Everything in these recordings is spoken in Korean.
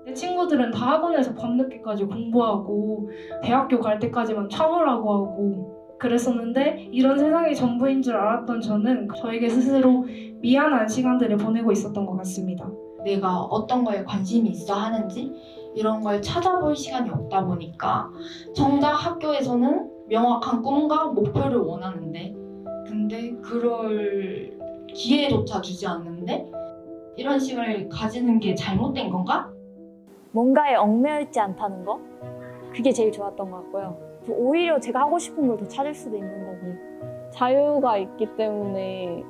내 친구들은 다 학원에서 밤늦게까지 공부하고 대학교 갈 때까지만 참으라고 하고 그랬었는데 이런 세상이 전부인 줄 알았던 저는 저에게 스스로 미안한 시간들을 보내고 있었던 것 같습니다. 내가 어떤 거에 관심이 있어 하는지 이런 걸 찾아볼 시간이 없다 보니까 정작 학교에서는 명확한 꿈과 목표를 원하는데 근데 그럴 기회조차 주지 않는데 이런 시간을 가지는 게 잘못된 건가? 뭔가에 얽매여 있지 않다는 거? 그게 제일 좋았던 것 같고요. 오히려 제가 하고 싶은 걸 더 찾을 수도 있는 거고. 자유가 있기 때문에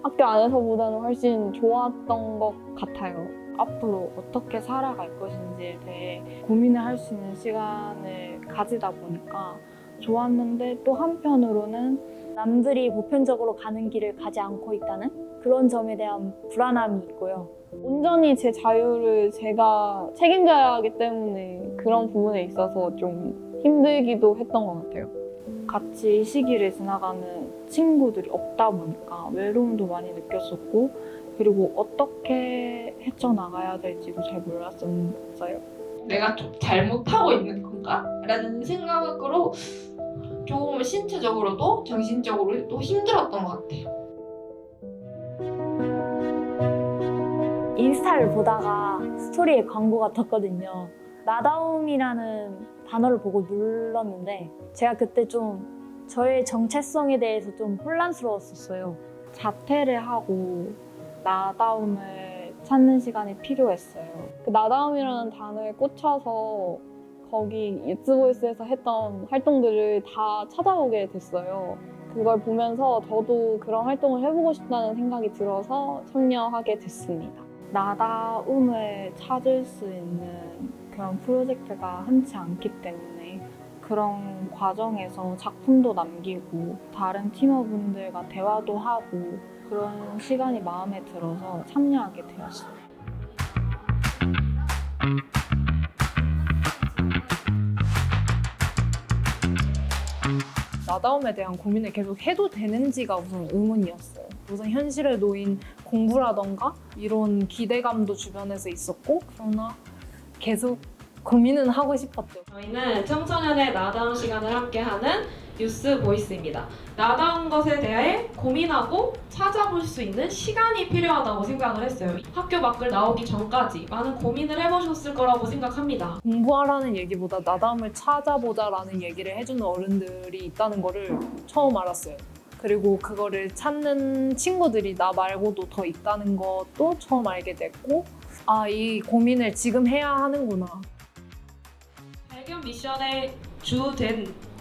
학교 안에서보다는 훨씬 좋았던 것 같아요. 앞으로 어떻게 살아갈 것인지에 대해 고민을 할 수 있는 시간을 가지다 보니까 좋았는데 또 한편으로는 남들이 보편적으로 가는 길을 가지 않고 있다는 그런 점에 대한 불안함이 있고요. 온전히 제 자유를 제가 책임져야 하기 때문에 그런 부분에 있어서 좀 힘들기도 했던 것 같아요. 같이 이 시기를 지나가는 친구들이 없다 보니까 외로움도 많이 느꼈었고 그리고 어떻게 헤쳐나가야 될지도 잘 몰랐었어요. 내가 좀 잘못하고 있는 건가? 라는 생각으로 조금 신체적으로도 정신적으로도 힘들었던 것 같아요. 인스타를 보다가 스토리에 광고가 떴거든요. 나다움이라는 단어를 보고 눌렀는데 제가 그때 좀 저의 정체성에 대해서 좀 혼란스러웠었어요. 자퇴를 하고 나다움을 찾는 시간이 필요했어요. 그 나다움이라는 단어에 꽂혀서 거기 유스보이스에서 했던 활동들을 다 찾아보게 됐어요. 그걸 보면서 저도 그런 활동을 해보고 싶다는 생각이 들어서 참여하게 됐습니다. 나다움을 찾을 수 있는 그런 프로젝트가 흔치 않기 때문에 그런 과정에서 작품도 남기고 다른 팀원분들과 대화도 하고 그런 시간이 마음에 들어서 참여하게 되었어요. 나다움에 대한 고민을 계속 해도 되는지가 우선 의문이었어요. 우선 현실에 놓인 공부라던가 이런 기대감도 주변에서 있었고 그러나 계속 고민은 하고 싶었죠. 저희는 청소년의 나다운 시간을 함께하는 뉴스 보이스입니다. 나다운 것에 대해 고민하고 찾아볼 수 있는 시간이 필요하다고 생각을 했어요. 학교 밖을 나오기 전까지 많은 고민을 해보셨을 거라고 생각합니다. 공부하라는 얘기보다 나다움을 찾아보자라는 얘기를 해주는 어른들이 있다는 거를 처음 알았어요. 그리고 그거를 찾는 친구들이 나 말고도 더 있다는 것도 처음 알게 됐고 아, 이 고민을 지금 해야 하는구나. 발견 미션의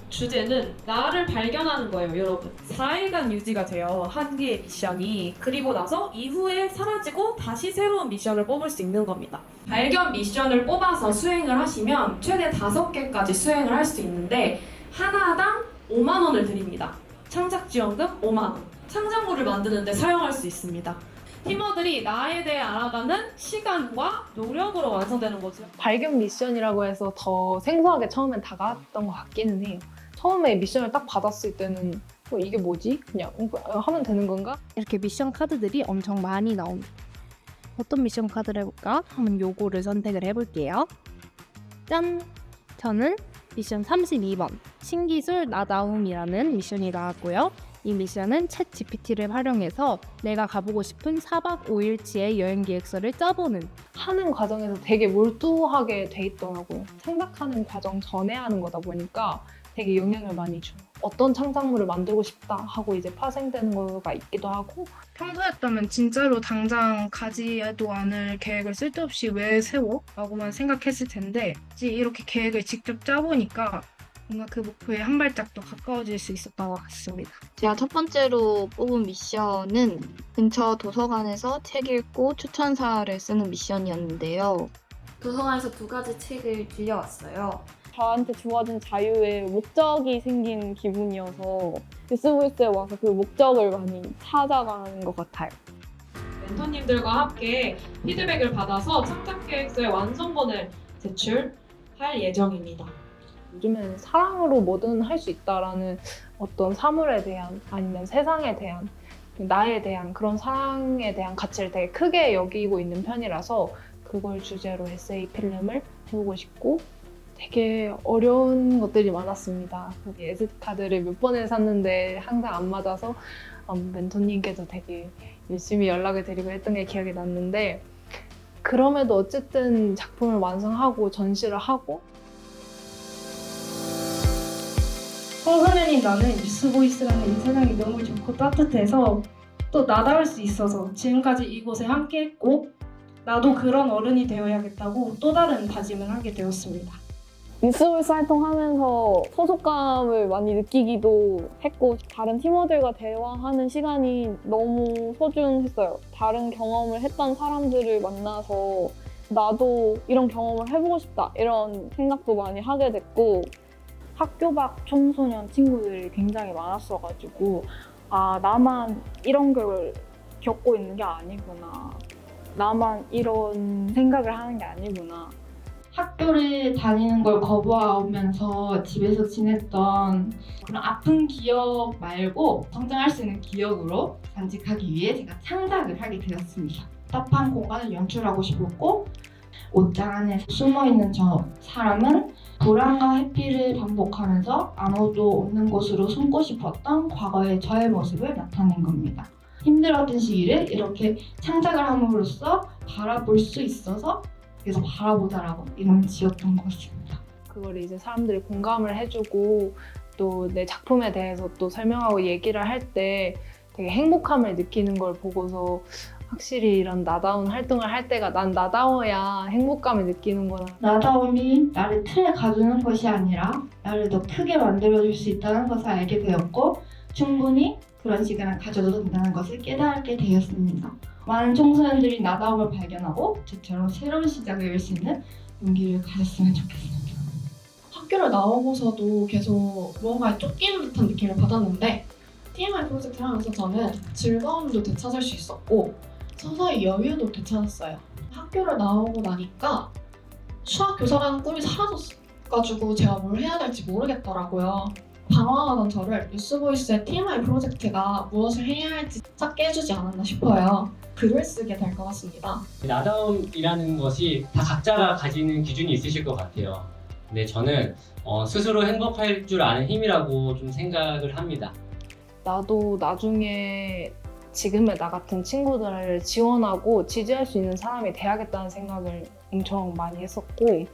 주제는 나를 발견하는 거예요, 여러분. 4일간 유지가 돼요, 한 개의 미션이. 그리고 나서 이후에 사라지고 다시 새로운 미션을 뽑을 수 있는 겁니다. 발견 미션을 뽑아서 수행을 하시면 최대 5개까지 수행을 할 수 있는데 하나당 5만 원을 드립니다. 창작지원금 5만 원. 창작물을 만드는데 사용할 수 있습니다. 팀원들이 나에 대해 알아가는 시간과 노력으로 완성되는 거죠. 발견 미션이라고 해서 더 생소하게 처음엔 다가왔던 것 같기는 해요. 처음에 미션을 딱 받았을 때는 이게 뭐지? 그냥 하면 되는 건가? 이렇게 미션 카드들이 엄청 많이 나옵니다. 어떤 미션 카드를 해볼까? 한번 요거를 선택을 해볼게요. 짠! 저는 미션 32번 신기술 나다움이라는 미션이 나왔고요. 이 미션은 챗 GPT를 활용해서 내가 가보고 싶은 4박 5일치의 여행 계획서를 짜보는 하는 과정에서 되게 몰두하게 돼 있더라고요. 생각하는 과정 전에 하는 거다 보니까 되게 영향을 많이 줘요. 어떤 창작물을 만들고 싶다 하고 이제 파생되는 거가 있기도 하고 평소였다면 진짜로 당장 가지도 않을 계획을 쓸데없이 왜 세워? 라고만 생각했을 텐데 이렇게 계획을 직접 짜보니까 뭔가 그 목표에 한 발짝 더 가까워질 수 있었던 것 같습니다. 제가 첫 번째로 뽑은 미션은 근처 도서관에서 책 읽고 추천사를 쓰는 미션이었는데요. 도서관에서 2가지 책을 빌려왔어요. 저한테 주어진 자유에 목적이 생긴 기분이어서 뉴스보이스에 와서 그 목적을 많이 찾아가는 것 같아요. 멘토님들과 함께 피드백을 받아서 창작계획서의 완성본을 제출할 예정입니다. 요즘에는 사랑으로 뭐든 할 수 있다라는 어떤 사물에 대한 아니면 세상에 대한 나에 대한 그런 사랑에 대한 가치를 되게 크게 여기고 있는 편이라서 그걸 주제로 에세이 필름을 해보고 싶고 되게 어려운 것들이 많았습니다. SD 카드를 몇 번을 샀는데 항상 안 맞아서 멘토님께도 되게 열심히 연락을 드리고 했던 게 기억이 났는데 그럼에도 어쨌든 작품을 완성하고 전시를 하고 청소년인 나는 뉴스보이스라는 이 세상이 너무 좋고 따뜻해서 또 나다울 수 있어서 지금까지 이곳에 함께했고 나도 그런 어른이 되어야겠다고 또 다른 다짐을 하게 되었습니다. 뉴스보이스 활동하면서 소속감을 많이 느끼기도 했고 다른 팀원들과 대화하는 시간이 너무 소중했어요. 다른 경험을 했던 사람들을 만나서 나도 이런 경험을 해보고 싶다 이런 생각도 많이 하게 됐고 학교 밖 청소년 친구들이 굉장히 많았어가지고 아 나만 이런 걸 겪고 있는 게 아니구나. 나만 이런 생각을 하는 게 아니구나. 학교를 다니는 걸 거부하면서 집에서 지냈던 그런 아픈 기억 말고 성장할 수 있는 기억으로 간직하기 위해 제가 창작을 하게 되었습니다. 답답한 공간을 연출하고 싶었고 옷장 안에 숨어있는 저 사람은 불안과 회피를 반복하면서 아무도 없는 곳으로 숨고 싶었던 과거의 저의 모습을 나타낸 겁니다. 힘들었던 시기를 이렇게 창작을 함으로써 바라볼 수 있어서 그래서 바라보자라고 이름을 지었던 것입니다. 그걸 이제 사람들이 공감을 해주고 또 내 작품에 대해서 또 설명하고 얘기를 할 때 되게 행복함을 느끼는 걸 보고서 확실히 이런 나다운 활동을 할 때가 난 나다워야 행복감을 느끼는구나. 나다움이 나를 틀에 가두는 것이 아니라 나를 더 크게 만들어줄 수 있다는 것을 알게 되었고 충분히 그런 시간을 가져도 된다는 것을 깨닫게 되었습니다. 많은 청소년들이 나다움을 발견하고 저처럼 새로운 시작을 열 수 있는 용기를 가졌으면 좋겠습니다. 학교를 나오고서도 계속 무언가에 쫓기는 듯한 느낌을 받았는데 TMI 프로젝트를 하면서 저는 즐거움도 되찾을 수 있었고 서서히 여유도 되찾았어요. 학교를 나오고 나니까 수학 교사라는 꿈이 사라졌어가지고 제가 뭘 해야 될지 모르겠더라고요. 방황하던 저를 뉴스보이스의 TMI 프로젝트가 무엇을 해야 할지 찾게 해주지 않았나 싶어요. 글을 쓰게 될 것 같습니다. 나다움이라는 것이 다 각자가 가지는 기준이 있으실 것 같아요. 근데 저는 스스로 행복할 줄 아는 힘이라고 좀 생각을 합니다. 나도 나중에 지금의 나 같은 친구들을 지원하고 지지할 수 있는 사람이 돼야겠다는 생각을 엄청 많이 했었고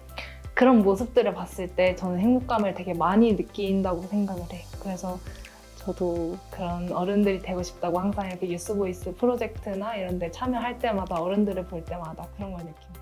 그런 모습들을 봤을 때 저는 행복감을 되게 많이 느낀다고 생각을 해요. 그래서 저도 그런 어른들이 되고 싶다고 항상 이렇게 뉴스보이스 프로젝트나 이런 데 참여할 때마다 어른들을 볼 때마다 그런 걸 느낍니다.